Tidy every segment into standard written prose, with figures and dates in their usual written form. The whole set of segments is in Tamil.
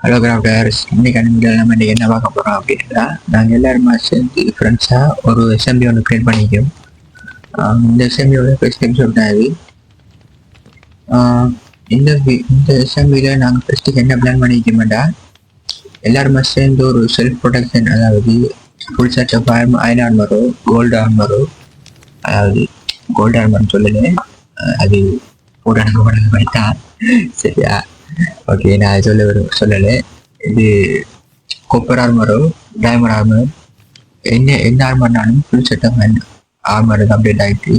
ஹலோ கிராஃப்டர்ஸ், இன்னைக்கு அனுப்பிட்டு நம்ம இன்னைக்கு என்ன பார்க்க போகிறோம் அப்படின்னா, நாங்கள் எல்லாருமே சேர்ந்து ஃப்ரெண்ட்ஸாக ஒரு எஸ்எம்பி ஒன்று க்ரியேட் பண்ணிக்கிறோம். இந்த எஸ்எம்பியோட ஃபஸ்ட் எபிசோட் தான் இது. இந்த எஸ்எம்பியில் நாங்கள் ஃபஸ்ட்டுக்கு என்ன பிளான் பண்ணிக்கிறோம்டா, எல்லாருமே சேர்ந்து ஒரு செல்ஃப் ப்ரொடெக்ஷன், அதாவது ஃபுல் செட் ஆஃப் அயன் ஆர்மரோ கோல்டு ஆர்மரோ, அதாவது கோல்டு ஆர்மர்னு சொல்லலை, அது போட தான் சரியா. ஓகே, நான் சொல்லலை. இது கொப்பர் ஆர்மரோ டைமண்ட் ஆர்மர் என்ன ஆர்மர்னாலும் ஃபுல் செட்டப் ஆர்மர் அப்டேட் ஆகிட்டு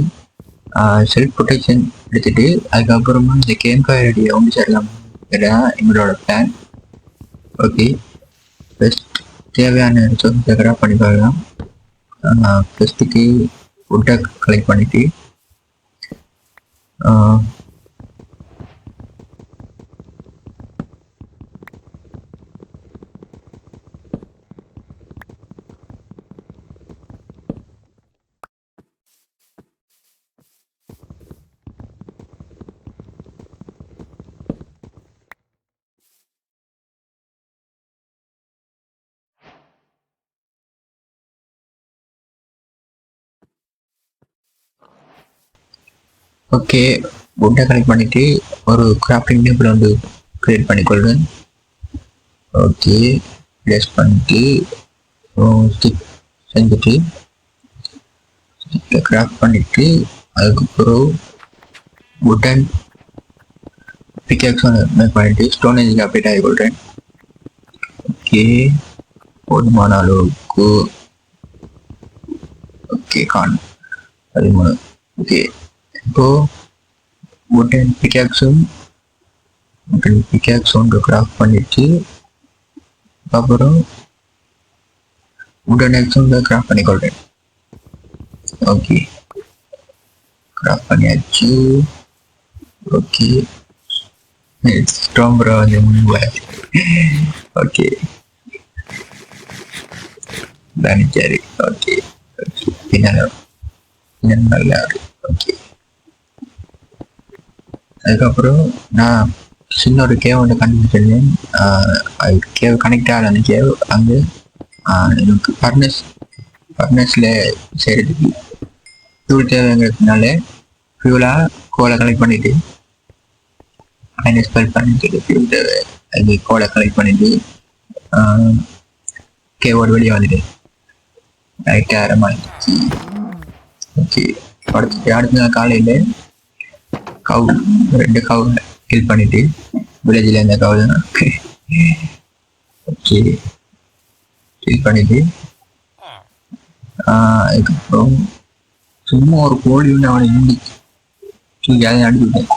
செல்ஃப் ப்ரொடெக்ஷன் எடுத்துட்டு அதுக்கப்புறமா இந்த கேம் ஃபயர் ரெடியை ஒன்று சேரலாம். இதுதான் எங்களோட பிளான். ஓகே, ஃபஸ்ட் தேவையான ரிசோர்ஸை கிராஃப்ட் பண்ணி பார்க்கலாம். ஃபஸ்ட்டுக்கு உட்டை கலெக்ட் பண்ணிட்டு ஓகே, உட்டை கலெக்ட் பண்ணிட்டு ஒரு கிராஃப்டிங் டேபிள் வந்து க்ரியேட் பண்ணிக்கொள்வேன். ஓகே, ப்ளேஸ் பண்ணிட்டு ஸ்டிக் செஞ்சுட்டு ஸ்டிக்கை கிராஃப்ட் பண்ணிட்டு அதுக்கப்புறம் உட்டன் பிக்கேக்ஸ் மேக் பண்ணிட்டு ஸ்டோனேஜ் அப்டேட் ஆகிக்கொள்கிறேன். ஓகே, போதுமான அளவுக்கு. ஓகே, காணும் 13. ஓகே, இப்போ உட்டன் பிக்காக்ஸும் ஒன்று கிராஃப்ட் பண்ணிட்டு அப்புறம் உடன் எக்ஸும் கிராஃப்ட் பண்ணிக்கொள்றேன். ஓகே, கிராஃப்ட் பண்ணியாச்சு. ஓகே, ஸ்ட்ராங் ஓகே தானே, சரி. ஓகே, நல்லா. ஓகே, அதுக்கப்புறம் நான் சின்ன ஒரு கேவ் ஒன்று கண்டுபிடிச்சிருந்தேன். கேவ் கனெக்ட் ஆகல. அந்த கேவ் அங்கே எனக்கு ஃபர்னஸில் செய்கிறதுக்கு ஃபியூல் தேவைங்கிறதுனால ஃபியூலாக கோலை கலெக்ட் பண்ணிவிட்டு மைனஸ் பல் பண்ணிட்டு ஃபியூல் தேவை அது கோலை கலெக்ட் பண்ணிவிட்டு கேவோட வெளியே வந்துட்டேன். நைட்டு ஆரம்பிச்சு. ஓகே, அடுத்த நாள் காலையில் கவு 2 கவு கில் பண்ணிட்டு வில்லேஜில் இருந்த கவு தான். ஓகே, கில் பண்ணிட்டு அதுக்கப்புறம் சும்மா ஒரு கோழி ஒன்று அவனை தூக்கி அதை அனுப்பிவிட்டேன்.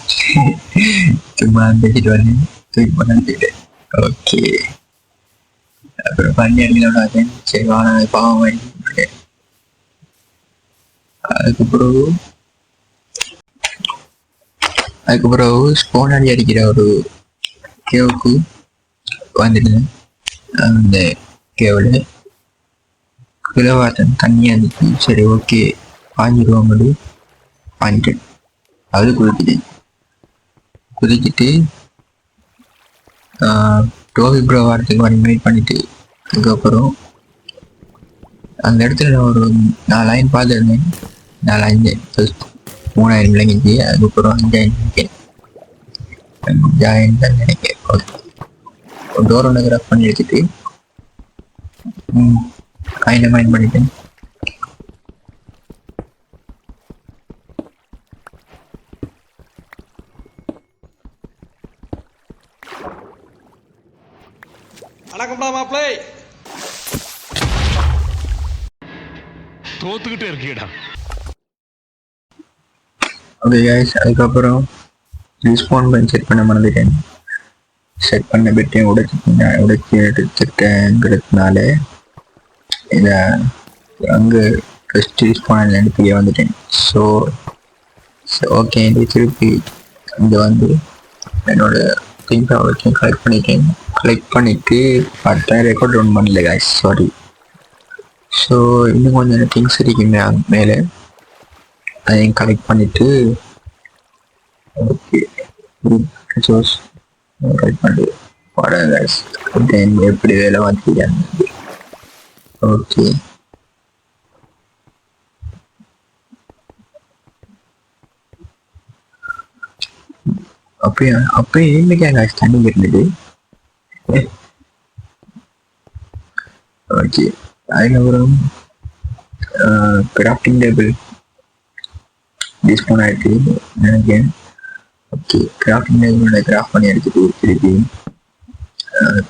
சும்மா பேசிட்டு வந்து தூக்கி பண்ண அனுப்பிவிட்டேன். ஓகே, அப்புறம் பண்ணி அடிக்கல. சரி, வாங்க பாவம் அனுப்பிவிட்டேன். அதுக்கப்புறம் ஸ்போன் அடி அடிக்கிற ஒரு கேவுக்கு வந்துட்டேன். அந்த கேவில் கிலோவாட்டம் தண்ணியாக இருந்துச்சு. சரி, ஓகே, பாஞ்சிடுவோம். பாஞ்சிட்டேன். அது குதிச்சுட்டு டோவி ப்ரோ வாரத்துக்கு மாதிரி வெயிட் பண்ணிட்டு அதுக்கப்புறம் அந்த இடத்துல நான் ஒரு 4 லைன் பார்த்துருந்தேன். 4 ஃபர்ஸ்ட் 3000 விளங்கிச்சு. அதுக்கப்புறம் ஜாயின் தான் நினைக்கிறேன். ஓகே, ஒரு டோர் ஒன்று கிராஃப்ட் பண்ணி எடுத்துட்டு கைண்டை மைண்ட் பண்ணிட்டேன். வணக்கம்டா மாப்ளே. தோத்துக்கிட்டே இருக்கீடா. ஓகே கைஸ், அதுக்கப்புறம் ரிஸ்பாண்ட் பண்ணி செட் பண்ண மறந்துட்டேன். செட் பண்ண பெட்டையும் உடைச்சி எடுத்துட்டேங்கிறதுனால இதை அங்கே ஃபஸ்ட் ரிஸ்பாண்ட் எடுத்துக்கே வந்துட்டேன். ஸோ ஓகே, திருப்பி இங்கே வந்து என்னோட திங்ஸை வச்சு கலெக்ட் பண்ணிட்டு பார்த்தேன். ரெக்கார்ட் ரன் பண்ணல கைஸ், சாரி. ஸோ இன்னும் கொஞ்சம் திங்ஸ் இருக்குங்க மேலே, அதையும் கலெக்ட் பண்ணிட்டு ஓகே ரிசோர்ஸ் ரைட் பண்ணி படம் கைஸ் தென் எப்படி வேலை மாற்றிக்கிறாங்க. ஓகே அப்படியா அப்படியே இன்னைக்கு கைஸ் தண்ணி இருந்தது. ஓகே அதுக்கப்புறம் கிராஃப்டிங் டேபிள் டிஸ்போன் ஆயிடுச்சு நினைக்கிறேன். ஓகே கிராஃப்டிங் டேபிளோட கிராஃப்ட் பண்ணி எடுத்துட்டு திருப்பி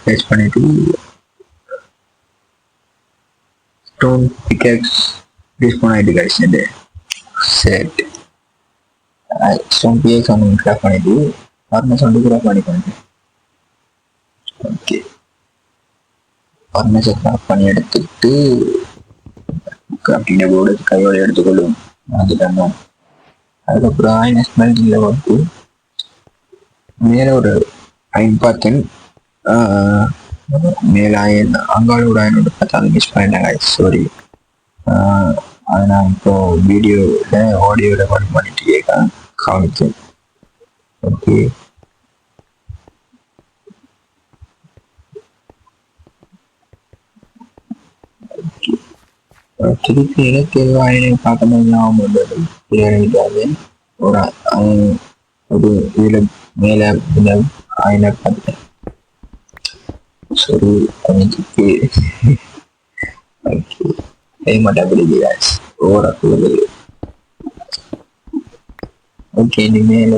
பேஸ்ட் பண்ணிட்டு ஸ்டோன் பிக்கேக்ஸ் டிஸ்போன் ஆயிட்டு கிடைச்சது. செட் ஸ்டோன் பிக்கேக்ஸ் ஒன்று கிராஃப்ட் பண்ணிட்டு ஃபர்னஸ் வந்து கிராஃப்ட் பண்ணிக்கோங்க. ஓகே ஃபர்னஸை கிராஃப்ட் பண்ணி எடுத்துட்டு கிராஃப்டிங் டேபிளோட கையோட எடுத்துக்கொள்ளும் அதுதான். அதுக்கப்புறம் ஆயின ஸ்மெல்டிங்கில் வந்து மேலே ஒரு அயன் பார்த்தேன். மேலே அயன் அங்காளோட அயனோட பார்த்தா அதை மிஸ் பண்ணிட்டாங்க. சாரி, அதை நான் இப்போ வீடியோவில் ஆடியோவில் ரெக்கார்ட் பண்ணிட்டு கேட்க காமிச்சேன். ஓகே திருப்பி எனக்கு அயனை பார்க்கணும் ஞாபகம் வந்தது. ஒரு இதில் மேலே அயனை பார்த்தேன். சரி கொஞ்சம் ஓகே கைமாட்டா ஓவராக. ஓகே இனிமேல்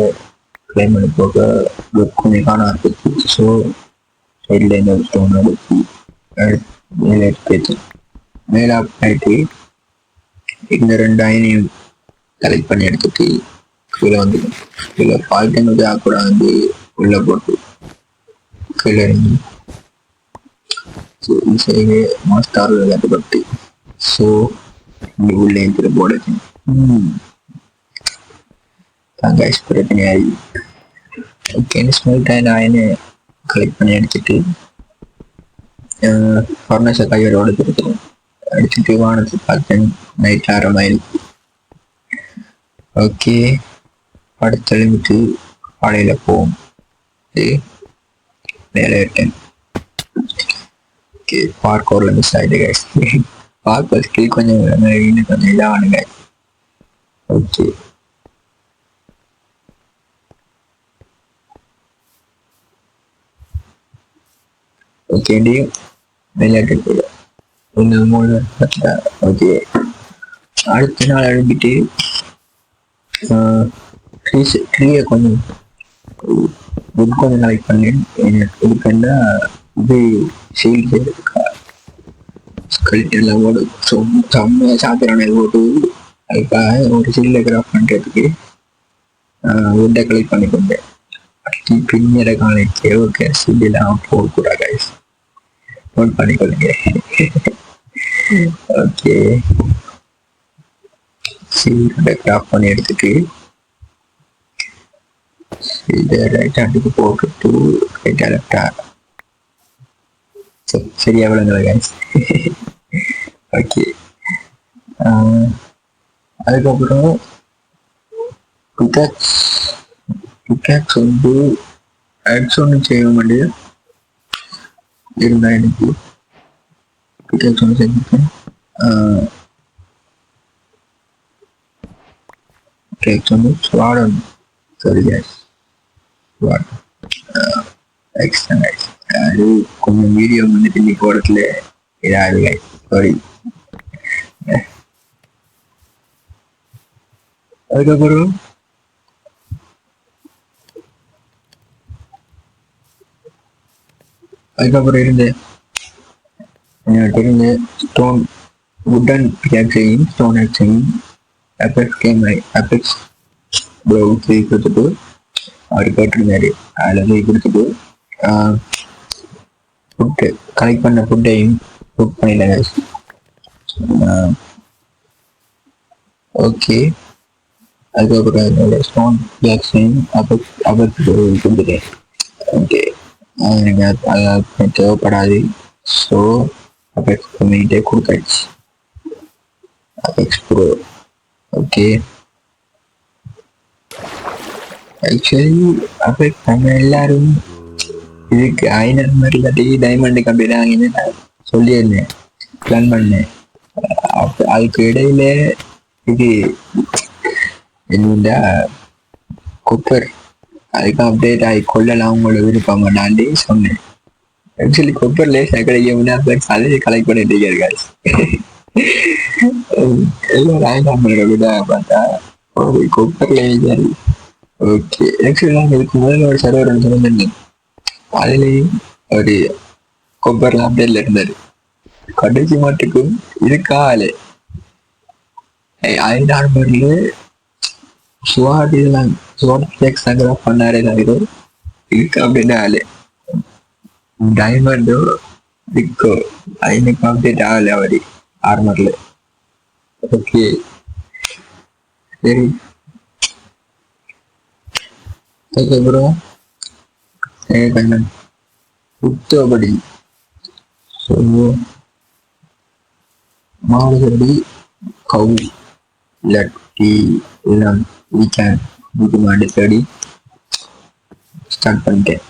கிளைமேட் போக கொஞ்சம் காண ஆரம்பிச்சு. ஸோ சைடில் என்ன ஸ்டோன் எடுத்து மேலே எடுத்து மேலே ஆயிட்டு இந்த 2 அயனையும் கலெக்ட் பண்ணி எடுத்துட்டு கீழே வந்து கீழே பால்டன் வந்து கூட வந்து உள்ளே போட்டு கீழே இறங்கி சைடு மாஸ்டார் விளையாட்டுப்பட்டு. ஸோ இங்கே உள்ளே இருக்கிற போர்டு தாங்க பிரச்சனை ஆகி ஓகே ஸ்மெல்ட் ஆகின அயனை கலெக்ட் பண்ணி எடுத்துட்டு ஃபர்னஸை கையோட எடுத்துருக்கோம். அடிச்சுட்டு வானத்தை பார்த்தேன். நைட் 6 ஆயிடுச்சு. ஓகே படுத்து எழுந்துட்டு காலையில் போவோம். மேலே 10. ஓகே பார்க்கோரில் மிஸ் ஆகிட்டு பார்க்க ஸ்கில் கொஞ்சம் இன்னும் கொஞ்சம் இதாகணுங்க. ஓகே ஓகேண்டி விளையாட்டு போயிடும் இன்னும் 3 ஓகே அடுத்த நாள் அனுப்பிட்டு ட்ரீயை கொஞ்சம் கொஞ்சம் நாளைக்கு பண்ணேன். இதுக்குன்னா இது சீல் செய்யறதுக்கா எல்லாம் போடு செம்மையாக சாப்பிட்றானே போட்டு அதுக்காக ஒரு சீலில் கிராஃப்ட் பண்ணுறதுக்கு உட்டை கலெக்ட் பண்ணி கொண்டேன். பின்னர காலைக்கு ஓகே சீலாம் போடக்கூடாது கைஸ் நோட் பண்ணிக்கொள்ளுங்க. ஓகே சீலை கிராஃப்ட் பண்ணி எடுத்துட்டு இதை ரைட் ஹேண்டுக்கு போட்டுட்டு ரைட்டாக லெஃப்டா சரியா விளங்கல கைஸ். ஓகே அதுக்கப்புறம் பிக்காக்ஸ் வந்து ஆக்ஸ் ஒன்று செய்ய வேண்டிய இருந்தா எனக்கு பிக்காக்ஸ் ஒன்று செஞ்சுருக்கேன். பிக்காக்ஸ் வந்து ஸ்வாட் ஒன்று சரி கேஸ் ஸ்வாட் எக்ஸ்ட்ரா கைஸ். அது கொஞ்சம் வீடியோ வந்துட்டு இன்னைக்கு போடத்துல இதாகுது கைஸ் சாரி. அதுக்கப்புறம் இருந்து ஸ்டோன் வுட்டன் பிக்காக்ஸையும் ஸ்டோன் ஆக்ஸையும் அபெக்ஸ் ப்ரோ கொடுத்துட்டு அவர் கேட்டிருந்தாரு. அதில் போய் கொடுத்துட்டு ஃபுட்டு கலெக்ட் பண்ண ஃபுட்டையும் குக் பண்ணிடலாம். ஓகே அதுக்கப்புறம் என்னோட ஸ்டோன் பிக்காக்ஸையும் அபெக்ஸ் கொடுத்துட்டேன். ஓகே எனக்கு அது தேவைப்படாது. ஸோ அபெக்ஸ் கம்யூனிட்டே கொடுத்தாச்சு. Apex bro okay actually apex நம்ம எல்லாரும் இதுக்கு ஐநன் மாதிரி இல்லாட்டி டைமண்ட் கம்பெனி வாங்கினு நான் சொல்லியிருந்தேன், பிளான் பண்ணேன். அதுக்கு இடையில இது என்னடா கொப்பர் அதுக்கு அப்டேட் ஆகி கொள்ளலாம் உங்களோட விருப்பம் நான்டே சொன்னேன். ஆக்சுவலி கொப்பர் லேசாக கிடைக்கும் அதை கலெக்ட் பண்ணிட்டு இருக்காரு. எல்லாம் ஐநன் விட பார்த்தா ஒரு கொப்பர் லேசர். ஓகே, ஆக்சுவலி நான் இதுக்கு முதல்ல ஒரு சர்வர் ஒன்று சொல்லியிருந்தேன். அதுலேயும் ஒரு கொப்பர்ல அப்டேட்ல இருந்தாரு. கடைசி மட்டுக்கும் இருக்கா ஆளு ஐநார்மர்ல ஸ்வாட் இதெல்லாம் ஸ்வாட் ஃபிளெக்ஸ் அங்கே பண்ணாரே தவிர இருக்கு அப்படின்னு ஆளு. டைமண்டோ இருக்கோ ஐநூக்கு அப்டேட் ஆகல அவரு ஆர்மர்ல. ஓகே சரி, அதுக்கப்புறம் கண்ணன் புத்தபடி மாடுபடி கவு இல்லாட்டி எல்லாம் வீக்கேன் வீட்டு மாடு தேடி ஸ்டார்ட் பண்ணிட்டேன்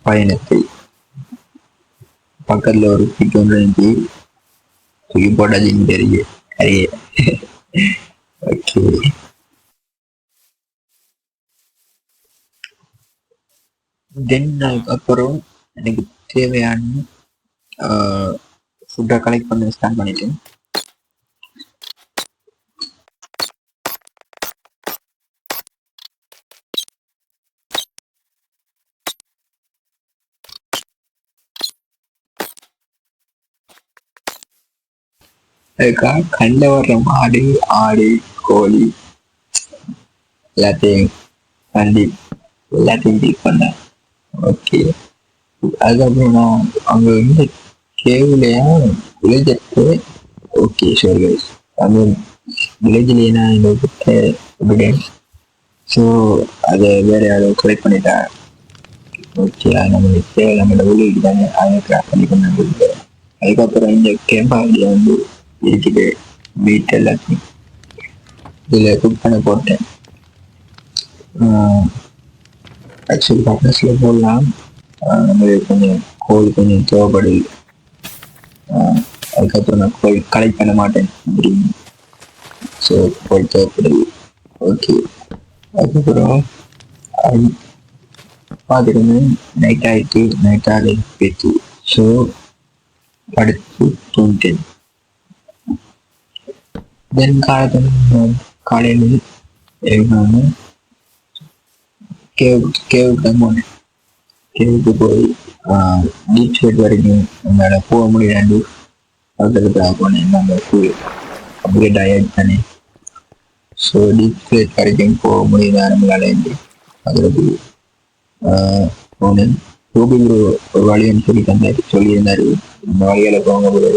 பயணத்தை. பக்கத்தில் ஒரு பிக் ஒன்று இருந்துச்சு, தூக்கி போட்டாச்சுன்னு தெரியுது நிறைய. ஓகே, தென் அதுக்கப்புறம் எனக்கு தேவையான ஃபுட்டை கலெக்ட் பண்ண ஸ்டார்ட் பண்ணிட்டேன். அதுக்காக கண்ணில் வர்ற மாடு ஆடு கோழி எல்லாத்தையும் கண்டி எல்லாத்தையும் டீல் பண்ணேன். ஓகே, அதுக்கப்புறம் நான் அங்கே வந்து கேவ்லையா வில்லேஜருக்கு. ஓகே ஷோர் கைஸ், அங்கே வில்லேஜ்லேயே நான் எங்களுக்கு விடேன். ஸோ அதை வேற யாரும் கலெக்ட் பண்ணிட்டேன். ஓகே, நம்மளுக்கு தேவை நம்மளோட வில்லேஜ் தானே, அதை கிராஃப்ட் பண்ணி கொண்டு. அதுக்கப்புறம் இந்த கேம்ப் ஐடியா வந்து இருக்குது. மீட் எல்லாத்தையும் இதில் குக் பண்ண போட்டேன். ஆக்சுவலி பட்னஸில் போடலாம், நம்மளுக்கு கொஞ்சம் கோல் கொஞ்சம் தேவைப்படுது. அதுக்கப்புறம் நான் கோல் கலெக்ட் பண்ண மாட்டேன் அப்படின்னு. ஸோ கோல் தேவைப்படுது. ஓகே, அதுக்கப்புறம் பார்த்துட்டு நைட் ஆகிட்டு நைட்டாக பேச்சு. ஸோ படுத்து தூங்கிட்டேன். தென் காலையில் எழுந்தாங்க கேவுக்கு தான் போனேன். கேவுக்கு போய் டீப் ஸ்டேட் வரைக்கும் என்னால் போக முடியாது. பக்கத்துக்காக போனேன், நாங்கள் அப்கிரேட் ஆகிடுச்சு தானே. ஸோ டீப் ஸ்டேட் வரைக்கும் போக முடியுதா நம்மளால என்று அதுக்கு போனேன். ரூபி ஒரு வழின்னு சொல்லி தந்தார், சொல்லியிருந்தாரு இந்த வழிகளை போங்க போது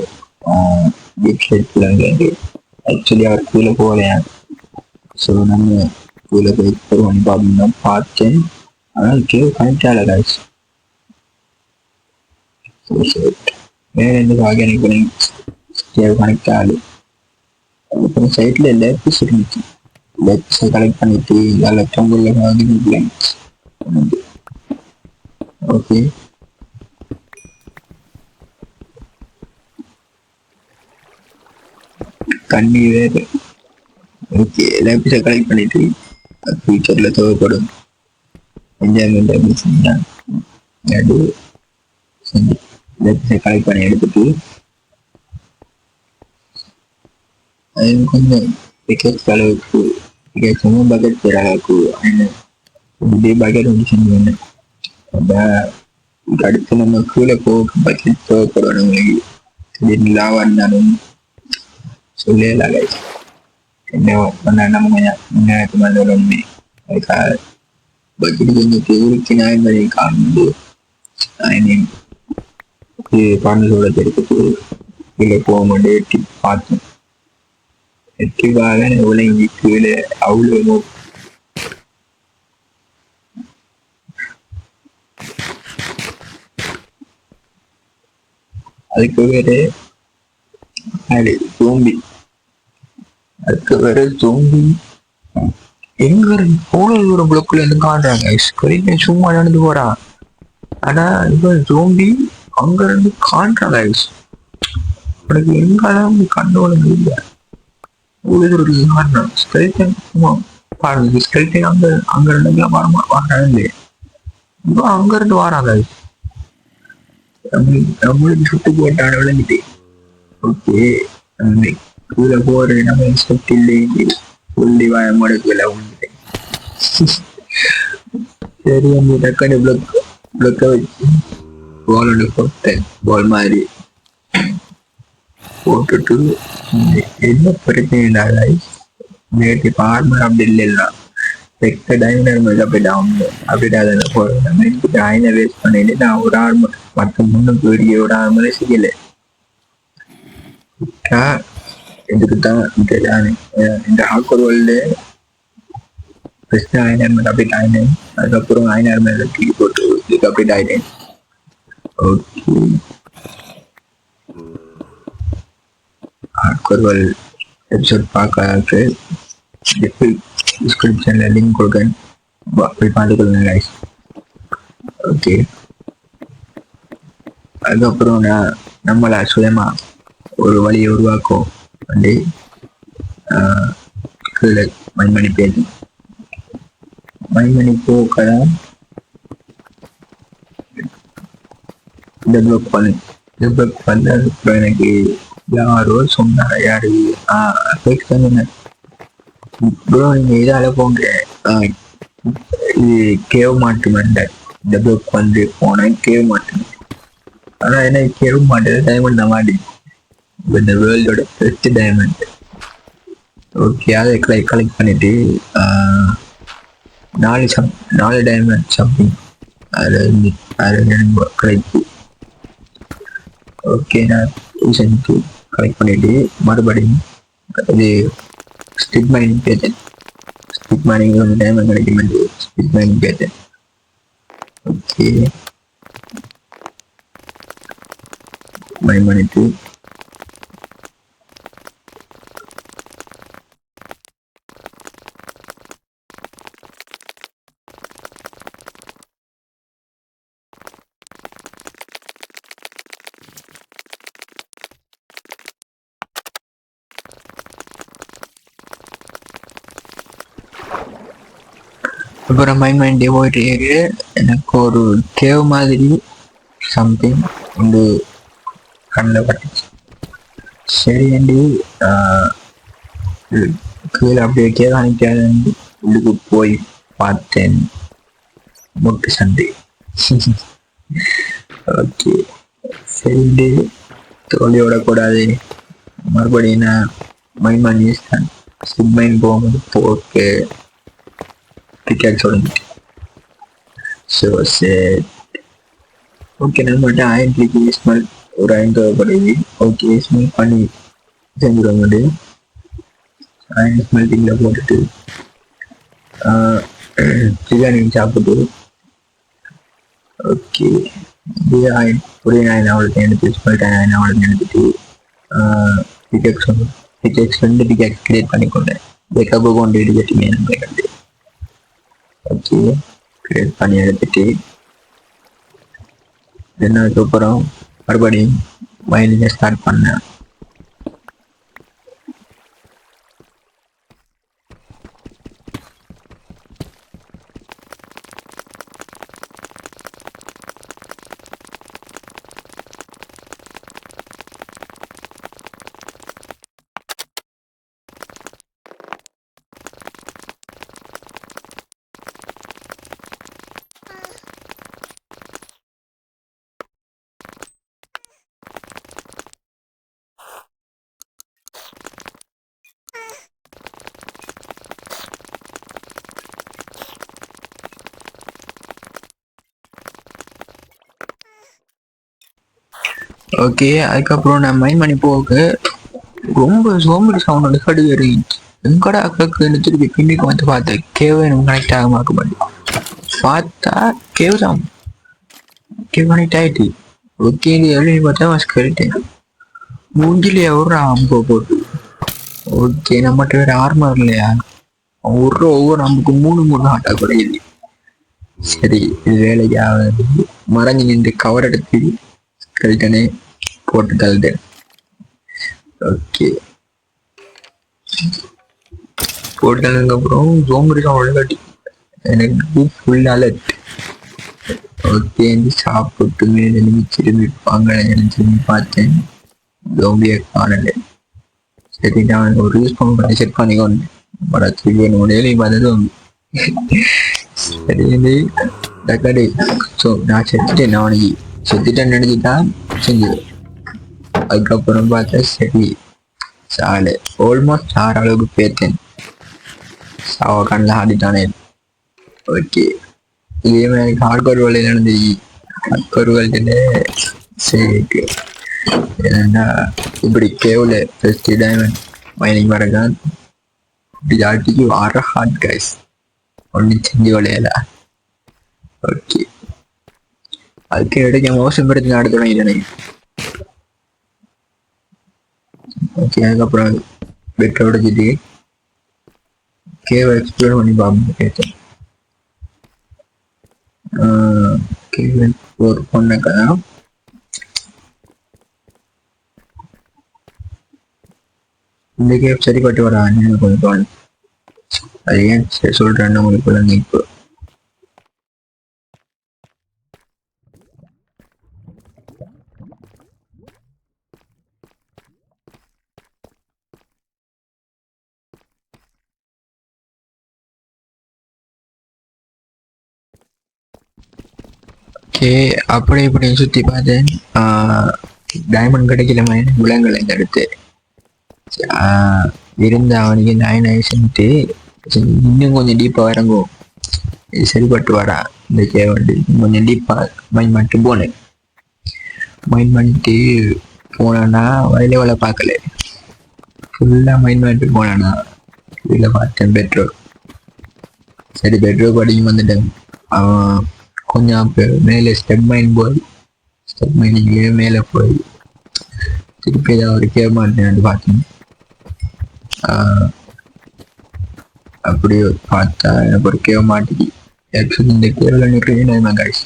டீப் ஸ்டேட் பிள்ளைங்க. ஆக்சுவலி அவர் கீழே போகலையா. ஸோ நம்ம கீழே போய் போவோம் பார்த்தீங்கன்னா பார்த்தேன். ஆனால் கேவ் கனெக்ட் ஆகலை காய்ச்சி. வேற எந்த ஆர்கானிக் பண்ணி கேவ் கனெக்ட் ஆகலை. அப்புறம் சைட்டில் லேபிஸ் இருந்துச்சு, லேபிஸை கலெக்ட் பண்ணிட்டு அதில் தொங்கலில் ஆர்கானிக். ஓகே, கண்ணி வேறு. ஓகே, லேபிஸை கலெக்ட் பண்ணிட்டு ஃபியூச்சரில் தேவைப்படும் என்ஜாய்மெண்ட் அப்படின்னு சொன்னேன். லேபிஸை கலெக்ட் பண்ணி எடுத்துட்டு அது கொஞ்சம் பிக்கெட்ஸ் அளவுக்கு பிக்கெட்ஸும் பக்கெட் பேர் அளவுக்கு இப்படி பக்கெட் வந்து செஞ்சு அடுத்து நம்ம கீழே போக பக்கெட் தேவைப்படும். நம்மளுக்கு திடீர்னு லாவாக இருந்தாலும் சொல்லலாம் கைஸ். என்ன பண்ண நம்ம கொஞ்சம் முன்னேற்ற மாதிரி உண்மை. அதுக்காக பக்கெட் கொஞ்சம் ஊருக்கு நாயன்பதை காணும்போது பாண்டசோட எடுத்துட்டு கீழே போக மாட்டேன். எட்டி பார்த்தேன், எட்டிக்காக உலகி கீழே அவ்வளோ அதுக்கு வேறு சோம்பி. அதுக்கு வேற சோம்பி எங்க போன தூரம் பிளக்குள்ள இருந்து காண்றாங்க. சும்மா நடந்து போறான். ஆனா இப்போ ஜோம்பி அங்க இருந்து காண்றாங்க guys. உனக்கு எங்காலும் கண்ணோட இல்லை ஒரு காரணம் ஸ்கெல்டன் பாருங்க ஸ்கெல்டன் அங்க இருந்து வராங்க இப்போ அங்க இருந்து வராங்க நம்மளுக்கு சுட்டு போட்டான விளங்கிட்டு ஓகே கீழே போற நம்ம இன்ஸ்பெக்ட் இல்லை சொல்லி முடக்குல வந்துட்டேன். சரி அந்த டக்கான பிளக்க வச்சு பாலோட போட்டேன் பால் மாதிரி போட்டுட்டு என்ன பிரச்சனை நேற்று பார்மர் அப்படி இல்லைன்னா டைனர் அப்படி அப்படிடாத போறேன் டைனை வேஸ்ட் பண்ணிட்டு நான் ஒரு ஆர்மர் மற்ற முன்னும் பெரிய ஒரு ஆர்மரை செய்யலை இதுக்கு தான் இந்த ஹாக்கர் வேர்ல்டு ஃபர்ஸ்ட் ஐநர் அப்படி டைனேன் அதுக்கப்புறம் ஐநர் மேல தூக்கி போட்டு இதுக்கு அப்படி டைனேன் ஓகே ஹாக்கர் வேர்ல்டு எபிசோட் பார்க்க டிஸ்கிரிப்ஷன்ல லிங்க் கொடுக்கேன் போய் பார்த்துக்கொள்ளுங்க கைஸ். ஓகே அதுக்கப்புறம் நான் நம்மளை சுயமா ஒரு வழியை உருவாக்கும் வந்து கீழே மணிமணி பேரு மணிமணி போக்கதான் டெவலப் பண்ண அதுக்கப்புறம் எனக்கு யாரோ சொன்னாங்க யாரு சொன்னேன் ப்ரோ நீங்க இதால போங்க இது கேவ் மாட்டுமெண்ட டெவலப் பண்ணி போனேன் கேவ் மாட்டு ஆனா என்ன கேவ் மாட்டது டைமண்ட் தான் மாட்டி இந்த வேர்ல்டோட பெஸ்ட் டைமண்ட். ஓகே அதை கலெக்ட் பண்ணிட்டு 4 டைமண்ட் சம்திங் அதில் கிடைக்கும். ஓகே நான் கலெக்ட் பண்ணிட்டு மறுபடியும் இது ஸ்டிக் மைனிங் கேட்டேன். ஸ்டிக் மைனிங் வந்து டைமண்ட் கிடைக்கும் ஸ்டிக் மைனிங் கேட்டேன். ஓகே மைன் பண்ணிட்டு அப்புறம் மைண்ட் போயிட்டு எனக்கு ஒரு கேவ் மாதிரி சம்திங் வந்து கண்ணில் பட்டுச்சு. சரி அண்டி கீழே அப்படியே கேவ் அனுப்பியாத உள்ளுக்கு போய் பார்த்தேன் முட்டு சண்டை. ஓகே சரி தோல்வி விடக்கூடாது மறுபடியும் நான் மைண்ட் யூஸ் தான் சிக் மைண்ட் போகும்போது போட்டு சொல்லிட்டு ஸோ சரி ஓகே நம்மகிட்ட ஆயிரத்துக்கு ஸ்மெல் ஒரு 5 தேவைப்படுது. ஓகே ஸ்மெல் பண்ணி செஞ்சிட முடியும். ஸ்மெல்டிங்கில் போட்டுட்டு பிரியாணி சாப்பிட்டு ஓகே புரிய நான் அவளுக்கு எடுத்து ஸ்மெல் நான் அவளுக்கு எடுத்துட்டு பிகெக்ஸ் 2 பிகெக்ஸ் கிரியேட் பண்ணிக்கொண்டேன். பேக்கப்பு கொண்டு எடுத்துட்டீங்க எனக்கு. ஓகே கிரியேட் பண்ணி எடுத்துட்டு அதுக்கப்புறம் மறுபடியும் மைனிங்கை ஸ்டார்ட் பண்ணேன். ஓகே அதுக்கப்புறம் நான் மைண்ட் பண்ணி போக ரொம்ப சோம்படி சவுண்ட் கடு ஏறிச்சு. எங்கடா அக்கக்கு திருப்பி பின்னிக்கு வந்து பார்த்தேன் கேவே எனக்கு கனெக்ட் ஆக மாக்க மாட்டேன். பார்த்தா கேவ் தான் கேவ் கனெக்ட் ஆகிட்டு. ஓகே எழுதி பார்த்தா கேட்டேன் மூஞ்சிலேயே ஒரு அம்போ போட்டு. ஓகே நம்மகிட்ட வேற ஆர்மர் இல்லையா ஒவ்வொரு நமக்கு 3 ஹாட்டா கூட இல்லை. சரி இது வேலைக்காவது மறைஞ்சு நின்று கவர் எடுத்து கழிட்டனே போட்டு தள்ளிட்டேன். ஓகே போட்டதுக்கப்புறம் ஜோம்பரிதான் உள்ள எனக்கு ஃபுல் அலர்ட். ஓகே சாப்பிட்டு மேலே திரும்பிப்பாங்க திரும்பி பார்த்தேன். ஜோம்பியை காணலை. சரி நான் ஒரு யூஸ் பண்ண செக் பண்ணிக்கொண்டு படத்துக்கு பார்த்தது சரி டக்கடி. ஸோ நான் செத்துட்டேன். அவனுக்கு செத்துட்டேன்னு நினைச்சுதான் செஞ்சு. அதுக்கப்புறம் பார்த்தா சரி சாலை ஆல்மோஸ்ட் 6 அளவுக்கு பேத்தேன். சாவ கண்ணில் ஆடிட்டானே. ஓகே இதே மாதிரி ஹார்ட்கோர் வேலை நடந்து ஹார்ட்கோர் வேலை சரி ஏன்னா இப்படி கேவல ஃபர்ஸ்ட் டைமண்ட் மைனிங் வரதான் இப்படி ஆட்டிக்கு வர ஹார்ட் கைஸ் ஒன்றும் செஞ்சு விளையல. ஓகே அதுக்கு இடைக்க மோசம் பிரச்சனை ஆட தொடங்கிட்டேனே. ஓகே அதுக்கப்புறம் பெட்டை உடைச்சிட்டு கேவை எக்ஸ்ப்ளோர் பண்ணி பார்ப்போம். கேட்டேன் கேவை எக்ஸ்ப்ளோர் பண்ணக்கதான் இந்த கேப் சரிப்பட்டு வரான்னு எனக்கு கொஞ்சம் தோணும். அது ஏன் சரி சொல்றேன்னு உங்களுக்கு இப்போ ஓகே அப்படி இப்படின்னு சுற்றி பார்த்தேன். டைமண்ட் கிடைக்கல மாதிரி விலங்குகள் இந்த அடுத்து இருந்த அவனுக்கு 9 ஆயிடுச்சுன்ட்டு இன்னும் கொஞ்சம் டீப்பாக இறங்கும். இது சரிப்பட்டு வரா இந்த கேவண்டு கொஞ்சம் டீப்பாக மைண்ட் பண்ணிட்டு போனேன். மைண்ட் பண்ணிட்டு போனேன்னா வயலே வேலை பார்க்கல. ஃபுல்லாக மைண்ட் பண்ணிட்டு போனேன்னா இதில் பார்த்தேன் பெட்ரோல். சரி பெட்ரோல் படிக்கும் வந்துட்டேன். அவன் கொஞ்சம் மேலே ஸ்டெப் மைன் ஸ்டெப் மைனிங்லேயே மேலே போய் திருப்பி ஏதாவது ஒரு கேவ் மாட்டேன் பார்த்தேன். அப்படி பார்த்தா எனக்கு ஒரு கேவ் மாட்டிக்கு. ஆக்சுவலி இந்த கேவில் நிறைய டைமண்ட் ஆயிடுச்சு.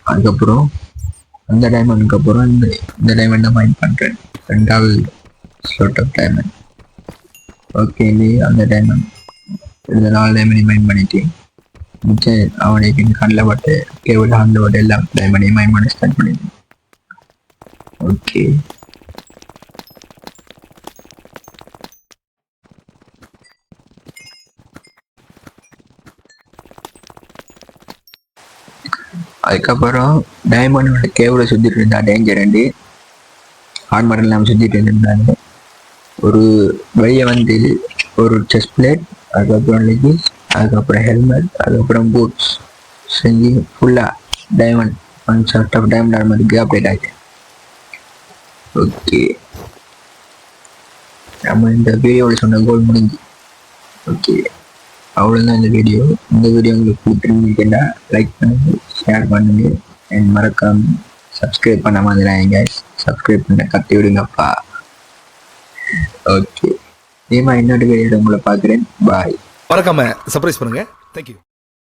அதுக்கப்புறம் அந்த டைமண்டுக்கு அப்புறம் இந்த டைமண்ட் தான் மைண்ட் பண்ணுறேன். 2வது ஸ்லாட் ஆஃப் டைமண்ட். ஓகே அந்த டைமண்ட் இந்த 4 டைமண்ட் மைண்ட் பண்ணிட்டு மிச்சம் அவனுக்கு கண்ணில் பட்டு கேவில் ஹாண்டில் பட்டு எல்லாம் டைமண்டையும் மைண்ட் பண்ண ஸ்டார்ட் பண்ணிட்டேன். ஓகே அதுக்கப்புறம் டைமண்டோட கேவில் சுற்றிட்டு இருந்தா டேஞ்சர் ஆர்மர் எல்லாம் சுற்றிட்டு இருந்தாங்க. ஒரு வெளியே வந்து ஒரு செஸ்ட் பிளேட், அதுக்கப்புறம் லெகின்ஸ், அதுக்கப்புறம் ஹெல்மெட், அதுக்கப்புறம் பூட்ஸ் செஞ்சு ஃபுல்லாக டைமண்ட் 1 ஷார்ட் ஆஃப் டைமண்ட் ஆர்மருக்கு அப்டேட் ஆகிட்டேன். ஓகே நம்ம இந்த வீடியோவில் சொன்ன கோல் முடிஞ்சு. ஓகே அவ்வளோதான் இந்த வீடியோ உங்களுக்கு பிடிச்சிருந்துச்சுன்னா லைக் பண்ணுங்க, ஷேர் பண்ணுங்க, அண்ட் மறக்காம சப்ஸ்கிரைப் பண்ண மாதிரி சப்ஸ்கிரைப் பண்ண கட்டி விடுங்கப்பா. ஓகே இதே மாதிரி இன்னொரு வீடியோ உங்களை பார்க்குறேன். பாய். மறக்காம சர்ப்ரைஸ் பண்ணுங்க. தேங்க்யூ.